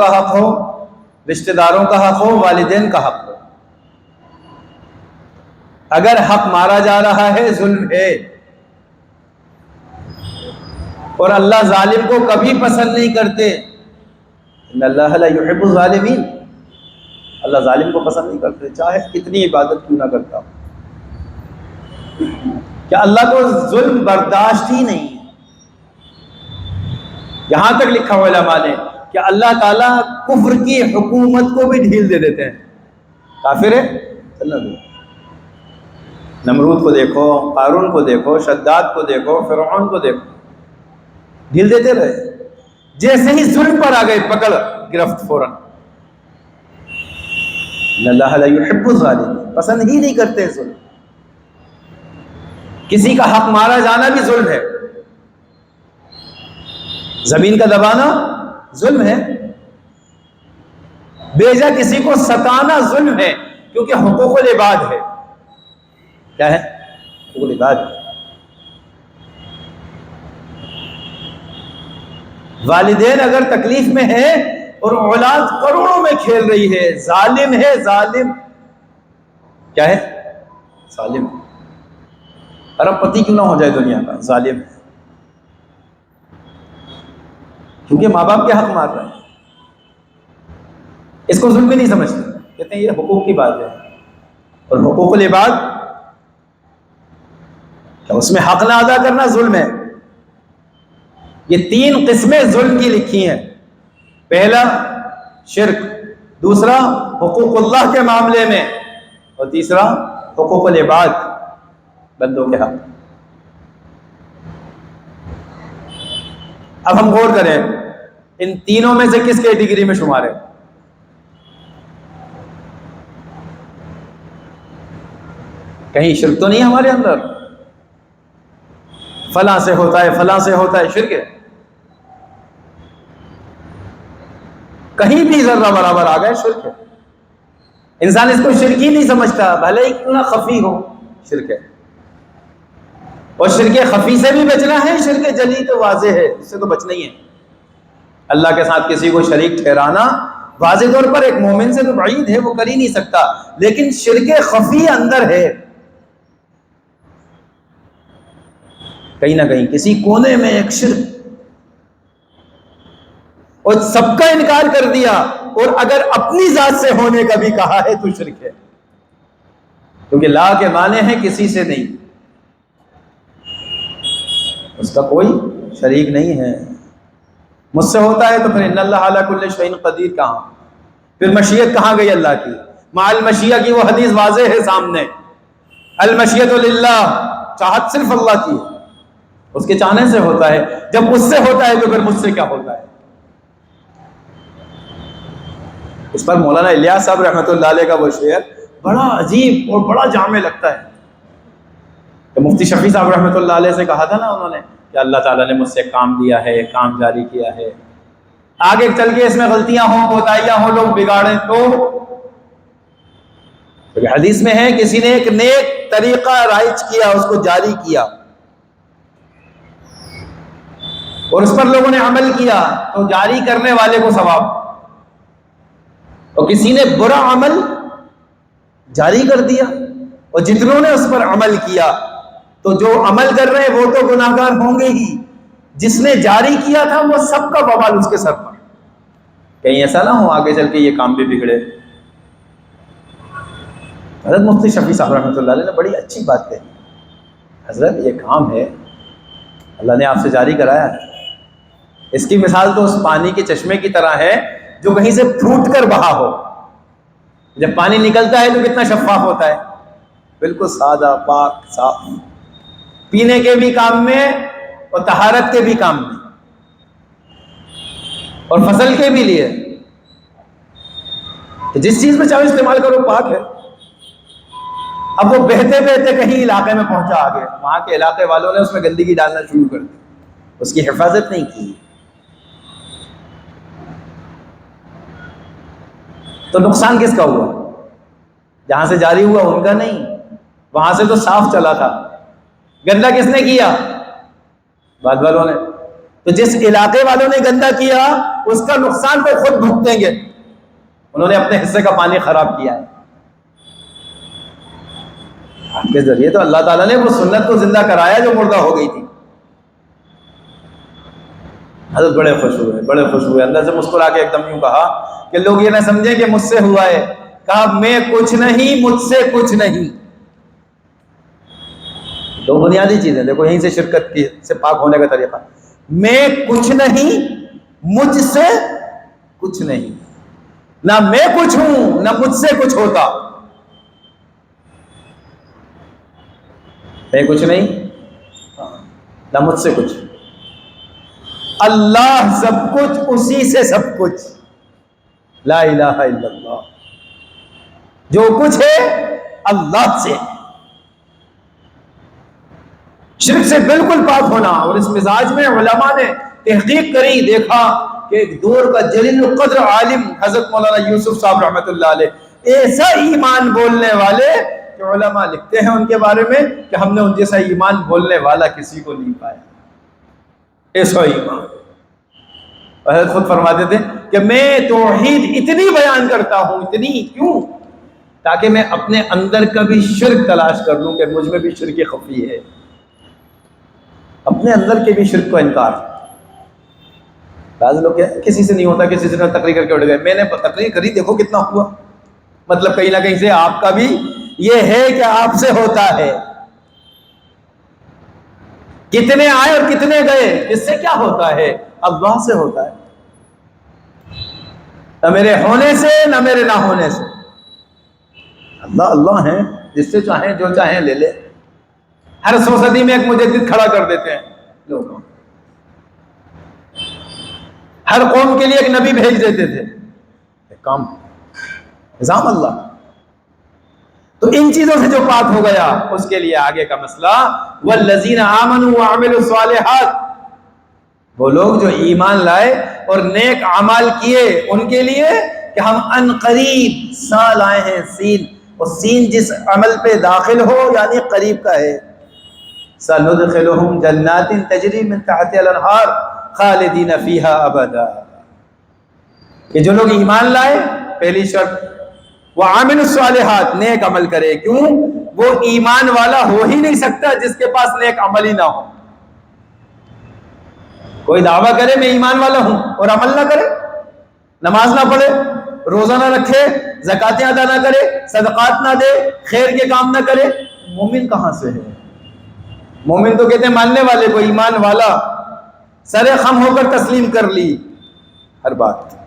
کا حق ہو، رشتہ داروں کا حق ہو، والدین کا حق ہو، اگر حق مارا جا رہا ہے ظلم ہے، اور اللہ ظالم کو کبھی پسند نہیں کرتے۔ ان اللہ لا يحب الظالمین، اللہ ظالم کو پسند نہیں کرتے، چاہے کتنی عبادت کیوں نہ کرتا ہو۔ کہ اللہ کو ظلم برداشت ہی نہیں ہے۔ یہاں تک لکھا ہوا علماء نے کہ اللہ تعالیٰ کفر کی حکومت کو بھی ڈھیل دے دیتے ہیں۔ کافر ہے چلنا دو، نمرود کو دیکھو، قارون کو دیکھو، شداد کو دیکھو، فرعون کو دیکھو، ڈھیل دیتے رہے، جیسے ہی ظلم پر آ گئے پکڑ گرفت فوراً۔ ان اللہ لا يحب الظالمین، پسند ہی نہیں کرتے ظلم۔ کسی کا حق مارا جانا بھی ظلم ہے، زمین کا دبانا ظلم ہے، بیجا کسی کو ستانا ظلم ہے، کیونکہ حقوق العباد ہے۔ کیا ہے؟ حقوق العباد ہے۔ والدین اگر تکلیف میں ہے اور اولاد کروڑوں میں کھیل رہی ہے، ظالم ہے، ظالم کیا ہے؟ ظالم۔ ارب پتی کیوں نہ ہو جائے دنیا کا، ظالم ہے، کیونکہ ماں باپ کے حق مار رہے ہیں۔ اس کو ظلم بھی نہیں سمجھتے، کہتے ہیں یہ حقوق کی بات ہے۔ اور حقوق العباد کیا اس میں حق نہ ادا کرنا ظلم ہے؟ یہ تین قسمیں ظلم کی لکھی ہیں۔ پہلا شرک، دوسرا حقوق اللہ کے معاملے میں، اور تیسرا حقوق العباد، بندوں کے حق۔ اب ہم غور کریں ان تینوں میں سے کس کیٹیگری میں شمار ہے؟ کہیں شرک تو نہیں ہمارے اندر؟ فلاں سے ہوتا ہے، فلاں سے ہوتا ہے، شرک ہے؟ کہیں بھی ذرہ برابر آ گئے شرک ہے۔ انسان اس کو شرک ہی نہیں سمجھتا، بھلے ہی کیوں نہ خفی ہو، شرک ہے۔ اور شرک خفی سے بھی بچنا ہے، شرک جلی تو واضح ہے، اس سے تو بچنا ہی ہے۔ اللہ کے ساتھ کسی کو شریک ٹھہرانا واضح طور پر ایک مومن سے تو بعید ہے، وہ کر ہی نہیں سکتا، لیکن شرک خفی اندر ہے، کہیں نہ کہیں کسی کونے میں ایک شرک، اور سب کا انکار کر دیا، اور اگر اپنی ذات سے ہونے کا بھی کہا ہے تو شرک ہے، کیونکہ لا کے معنی ہے کسی سے نہیں، اس کا کوئی شریک نہیں ہے۔ مجھ سے ہوتا ہے تو پھر ان اللہ علی کل شیء قدیر کہاں؟ پھر مشیت کہاں گئی اللہ کی؟ مع المشیہ کی وہ حدیث واضح ہے سامنے، المشیۃ للہ، چاہت صرف اللہ کی ہے، اس کے چاہنے سے ہوتا ہے۔ جب اس سے ہوتا ہے تو پھر مجھ سے کیا ہوتا ہے؟ اس پر مولانا الیاس صاحب رحمۃ اللہ علیہ کا وہ شعر بڑا عجیب اور بڑا جامع لگتا ہے۔ کہ مفتی شفیع صاحب رحمۃ اللہ علیہ سے کہا تھا نا انہوں نے کہ اللہ تعالیٰ نے مجھ سے کام دیا ہے، کام جاری کیا ہے، آگے چل کے اس میں غلطیاں ہوں، کوتاہیاں ہوں، لوگ بگاڑیں تو حدیث میں ہے کسی نے ایک نیک طریقہ رائج کیا، اس کو جاری کیا، اور اس پر لوگوں نے عمل کیا تو جاری کرنے والے کو ثواب، اور کسی نے برا عمل جاری کر دیا اور جتنوں نے اس پر عمل کیا تو جو عمل کر رہے ہیں وہ تو گناہگار ہوں گے ہی، جس نے جاری کیا تھا وہ سب کا وبال اس کے سر پر۔ کہیں ایسا نہ ہو آگے چل کے یہ کام بھی بگڑے۔ حضرت مفتی شفیع صاحب رحمۃ اللہ علیہ نے بڑی اچھی بات کہی، حضرت یہ کام ہے اللہ نے آپ سے جاری کرایا ہے، اس کی مثال تو اس پانی کے چشمے کی طرح ہے جو کہیں سے پھوٹ کر بہا ہو۔ جب پانی نکلتا ہے تو کتنا شفاف ہوتا ہے، بالکل سادہ، پاک، صاف، پینے کے بھی کام میں اور طہارت کے بھی کام میں اور فصل کے بھی لیے، جس چیز میں چاہو استعمال کرو پاک ہے۔ اب وہ بہتے بہتے کہیں علاقے میں پہنچا آگے، وہاں کے علاقے والوں نے اس میں گندگی ڈالنا شروع کر دی، اس کی حفاظت نہیں کی، تو نقصان کس کا ہوا؟ جہاں سے جاری ہوا ان کا نہیں، وہاں سے تو صاف چلا تھا، گندا کس نے کیا؟ بعد والوں نے۔ تو جس علاقے والوں نے گندا کیا اس کا نقصان وہ خود بھگتیں گے، انہوں نے اپنے حصے کا پانی خراب کیا ہے۔ آپ کے ذریعے تو اللہ تعالیٰ نے وہ سنت کو زندہ کرایا جو مردہ ہو گئی تھی۔ حضرت بڑے خوش ہوئے، اندر سے مسکرا کے ایک دم یوں کہا کہ لوگ یہ نہ سمجھیں کہ مجھ سے ہوا ہے، کہا میں کچھ نہیں، مجھ سے کچھ نہیں۔ دو بنیادی چیزیں دیکھو یہیں سے شرکت کی سے پاک ہونے کا طریقہ، میں کچھ نہیں، مجھ سے کچھ نہیں، نہ میں کچھ ہوں نہ مجھ سے کچھ ہوتا، میں کچھ نہیں نہ مجھ سے کچھ، اللہ سب کچھ، اسی سے سب کچھ، لا الہ الا اللہ، جو کچھ ہے اللہ سے، شرک سے بالکل پاک ہونا۔ اور اس مزاج میں علماء نے تحقیق کری، دیکھا کہ ایک دور کا جلیل القدر عالم حضرت مولانا یوسف صاحب رحمۃ اللہ علیہ، ایسا ایمان بولنے والے کہ علماء لکھتے ہیں ان کے بارے میں کہ ہم نے ان جیسا ایمان بولنے والا کسی کو نہیں پایا، ایسا ایمان۔ حضرت خود فرماتے تھے کہ میں توحید اتنی بیان کرتا ہوں، اتنی، کیوں؟ تاکہ میں اپنے اندر کا بھی شرک تلاش کر لوں کہ مجھ میں بھی شرک خفی ہے، اپنے اندر کے بھی شرک کو انکار۔ بعض لوگ کسی سے نہیں ہوتا، کسی سے تقریر کر کے اٹھ گئے، میں نے تقریر کری، دیکھو کتنا ہوا، مطلب کہیں نہ کہیں سے آپ کا بھی یہ ہے کہ آپ سے ہوتا ہے، کتنے آئے اور کتنے گئے، اس سے کیا ہوتا ہے؟ اللہ سے ہوتا ہے، نہ میرے ہونے سے نہ میرے نہ ہونے سے، اللہ اللہ ہیں، جس سے چاہیں جو چاہیں لے لے۔ ہر 100 صدی میں ایک مجدد کھڑا کر دیتے ہیں لوگوں، ہر قوم کے لیے ایک نبی بھیج دیتے تھے، ایک کام نظام اللہ۔ تو ان چیزوں سے جو پاک ہو گیا اس کے لیے آگے کا مسئلہ والذین آمنوا وعملوا الصالحات، وہ لوگ جو ایمان لائے اور نیک اعمال کیے، ان کے لیے کہ ہم ان قریب سال آئے ہیں، سین، اور سین جس عمل پہ داخل ہو یعنی قریب کا ہے، سندخلہم جنات تجری من تحتها الانہار خالدین فیہا ابدا، کہ جو لوگ ایمان لائے، پہلی شرط وعامل الصالحات، نیک عمل کرے، کیوں؟ وہ ایمان والا ہو ہی نہیں سکتا جس کے پاس نیک عمل ہی نہ ہو۔ کوئی دعویٰ کرے میں ایمان والا ہوں اور عمل نہ کرے، نماز نہ پڑھے، روزہ نہ رکھے، زکاتیں ادا نہ کرے، صدقات نہ دے، خیر کے کام نہ کرے، مومن کہاں سے ہے؟ مومن تو کہتے ہیں ماننے والے کو، ایمان والا سر خم ہو کر تسلیم کر لی ہر بات۔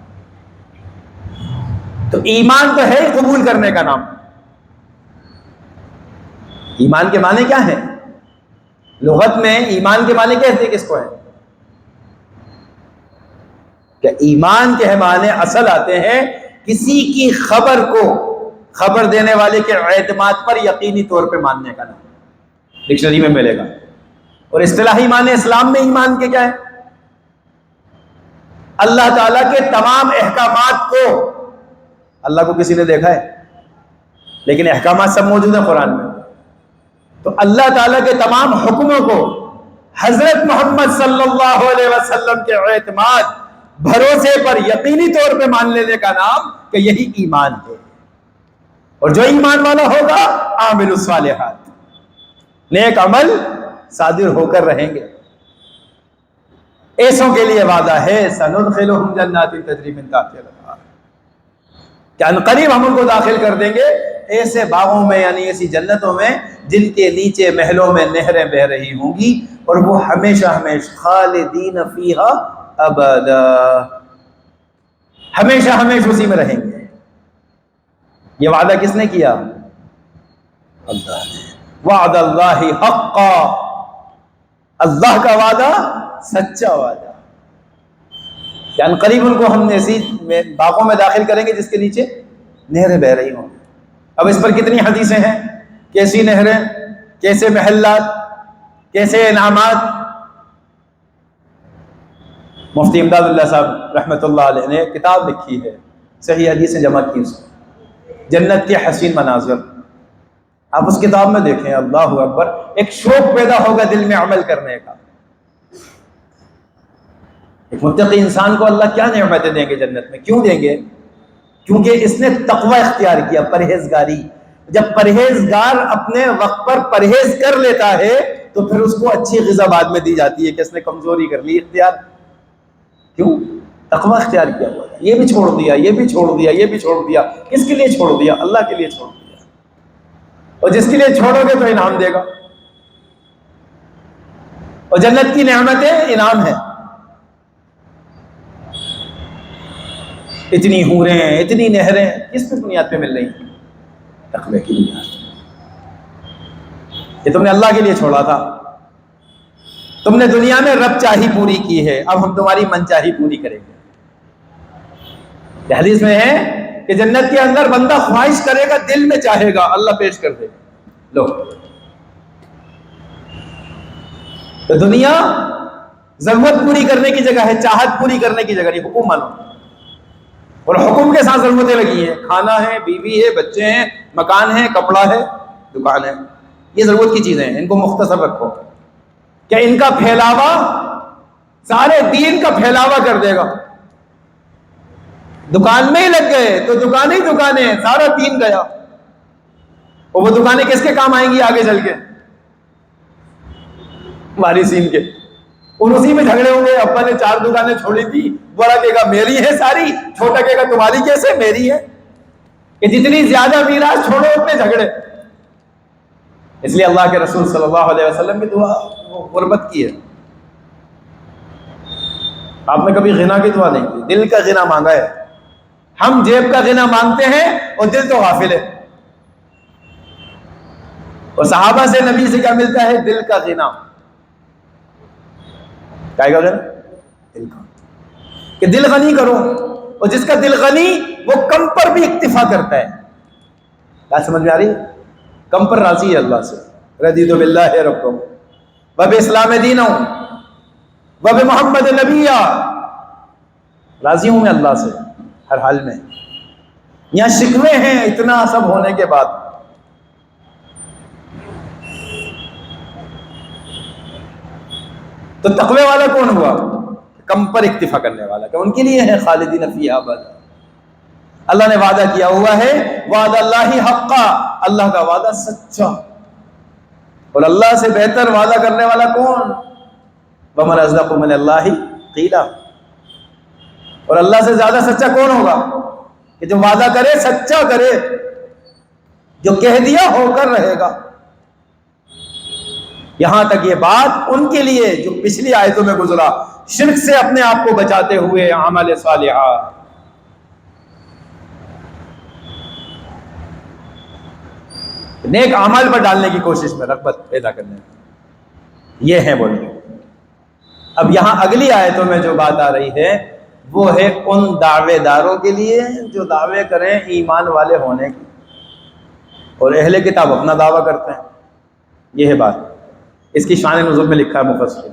تو ایمان تو ہے قبول کرنے کا نام۔ ایمان کے معنی کیا ہیں؟ لغت میں ایمان کے معنی کہتے ہیں کس کو ہے؟ کہ ایمان کے معنی اصل آتے ہیں کسی کی خبر کو خبر دینے والے کے اعتماد پر یقینی طور پہ ماننے کا نام، ڈکشنری میں ملے گا۔ اور اصطلاحی معنی اسلام میں ایمان کے کیا ہے؟ اللہ تعالیٰ کے تمام احکامات کو، اللہ کو کسی نے دیکھا ہے لیکن احکامات سب موجود ہیں قرآن میں، تو اللہ تعالیٰ کے تمام حکموں کو حضرت محمد صلی اللہ علیہ وسلم کے اعتماد، بھروسے پر یقینی طور پہ مان لینے کا نام کہ یہی ایمان ہے۔ اور جو ایمان والا ہوگا عامل الصالحات، نیک عمل صادر ہو کر رہیں گے۔ ایسوں کے لیے وعدہ ہے سندخلہم جنات تجری من تحتها الانہار، کہ ان قریب ہم ان کو داخل کر دیں گے ایسے باغوں میں، یعنی ایسی جنتوں میں جن کے نیچے محلوں میں نہریں بہ رہی ہوں گی، اور وہ ہمیشہ ہمیشہ خالدین فیہا ابدا، ہمیشہ ہمیشہ اسی میں رہیں گے۔ یہ وعدہ کس نے کیا؟ اللہ نے۔ وعد اللہ حقا، اللہ کا وعدہ سچا وعدہ، کہ ان قریب ان کو ہم ایسی باغوں میں داخل کریں گے جس کے نیچے نہریں بہ رہی ہوں۔ اب اس پر کتنی حدیثیں ہیں، کیسی نہریں، کیسے محلات، کیسے انعامات۔ مفتی امداد اللہ صاحب رحمۃ اللہ علیہ نے کتاب لکھی ہے، صحیح حدیثیں جمع کی اس میں، جنت کے حسین مناظر۔ آپ اس کتاب میں دیکھیں، اللہ اکبر، ایک شوق پیدا ہوگا دل میں عمل کرنے کا۔ ایک متقی انسان کو اللہ کیا نعمتیں دیں گے جنت میں؟ کیوں دیں گے؟ کیونکہ اس نے تقوی اختیار کیا، پرہیزگاری۔ جب پرہیزگار اپنے وقت پر پرہیز کر لیتا ہے تو پھر اس کو اچھی غذا بعد میں دی جاتی ہے کہ اس نے کمزوری کر لی اختیار، کیوں؟ تقوی اختیار کیا ہوا ہے۔ یہ بھی چھوڑ دیا، یہ بھی چھوڑ دیا، یہ بھی چھوڑ دیا۔ کس کے لیے چھوڑ دیا؟ اللہ کے لیے چھوڑ دیا، اور جس کے لیے چھوڑو گے تو انعام دے گا، اور جنت کی نعمتیں انعام ہے۔ اتنی حوریں، اتنی نہریں کس پہ بنیاد پہ مل رہی ہیں؟ تقوی کی بنیاد۔ یہ تم نے اللہ کے لیے چھوڑا تھا، تم نے دنیا میں رب چاہی پوری کی ہے، اب ہم تمہاری من چاہی پوری کریں گے۔ یہ حدیث میں ہے کہ جنت کے اندر بندہ خواہش کرے گا، دل میں چاہے گا، اللہ پیش کر دے، لو۔ تو دنیا ضرورت پوری کرنے کی جگہ ہے، چاہت پوری کرنے کی جگہ نہیں۔ حکم مانو، اور حکم کے ساتھ ضرورتیں لگی ہیں، کھانا ہے، بیوی ہے، بچے ہیں، مکان ہے، کپڑا ہے، دکان ہے، یہ ضرورت کی چیزیں ہیں، ان کو مختصر رکھو کہ ان کا پھیلاوا سارے دین کا پھیلاوا کر دے گا۔ دکان میں ہی لگ گئے تو دکانیں ہی دکانیں، سارا دین گیا، اور وہ دکانیں کس کے کام آئیں گی آگے چل کے؟ وارثین کے۔ اور اسی میں جھگڑے ہوں گے، ابا نے 4 دکانیں چھوڑی تھی، بڑا کہے گا میری ہے ساری، چھوٹا کہے گا تمہاری کیسے؟ میری ہے۔ کہ جتنی زیادہ میراث چھوڑو اتنے جھگڑے۔ اس لیے اللہ کے رسول صلی اللہ علیہ وسلم کی دعا غربت کی ہے۔ آپ نے کبھی غنا کی دعا نہیں کی، دل کا غنا مانگا ہے۔ ہم جیب کا غنا مانگتے ہیں اور دل تو غافل ہے۔ اور صحابہ سے نبی سے کیا ملتا ہے؟ دل کا غنا۔ کیا غنا؟ دل کا، کہ دل غنی کرو، اور جس کا دل غنی وہ کم پر بھی اکتفا کرتا ہے۔ کیا سمجھ میں آ رہی؟ کم پر راضی ہے اللہ سے۔ رضیت باللہ ربا وبالاسلام دینا وبمحمد نبیا، راضی ہوں میں اللہ سے ہر حال میں۔ یہاں شکوے ہیں اتنا سب ہونے کے بعد۔ تو تقوی والا کون ہوا؟ کم پر اکتفا کرنے والا، کہ ان کے لیے ہے خالدین فیہا ابدا۔ اللہ نے وعدہ کیا ہوا ہے، وعد اللہ حقا، اللہ کا وعدہ سچا، اور اللہ سے بہتر وعدہ کرنے والا کون؟ ومن اصدق من اللہ قیلا، اور اللہ سے زیادہ سچا کون ہوگا؟ کہ جو وعدہ کرے سچا کرے، جو کہہ دیا ہو کر رہے گا۔ یہاں تک یہ بات ان کے لیے جو پچھلی آیتوں میں گزرا، شرک سے اپنے آپ کو بچاتے ہوئے عمل صالحہ۔ نیک اعمال پر ڈالنے کی کوشش میں، رغبت پیدا کرنے میں، یہ ہے بولے۔ اب یہاں اگلی آیتوں میں جو بات آ رہی ہے وہ ہے ان دعوے داروں کے لیے جو دعوے کریں ایمان والے ہونے کی، اور اہل کتاب اپنا دعویٰ کرتے ہیں۔ یہ ہے بات، اس کی شان نزول میں لکھا ہے مفسر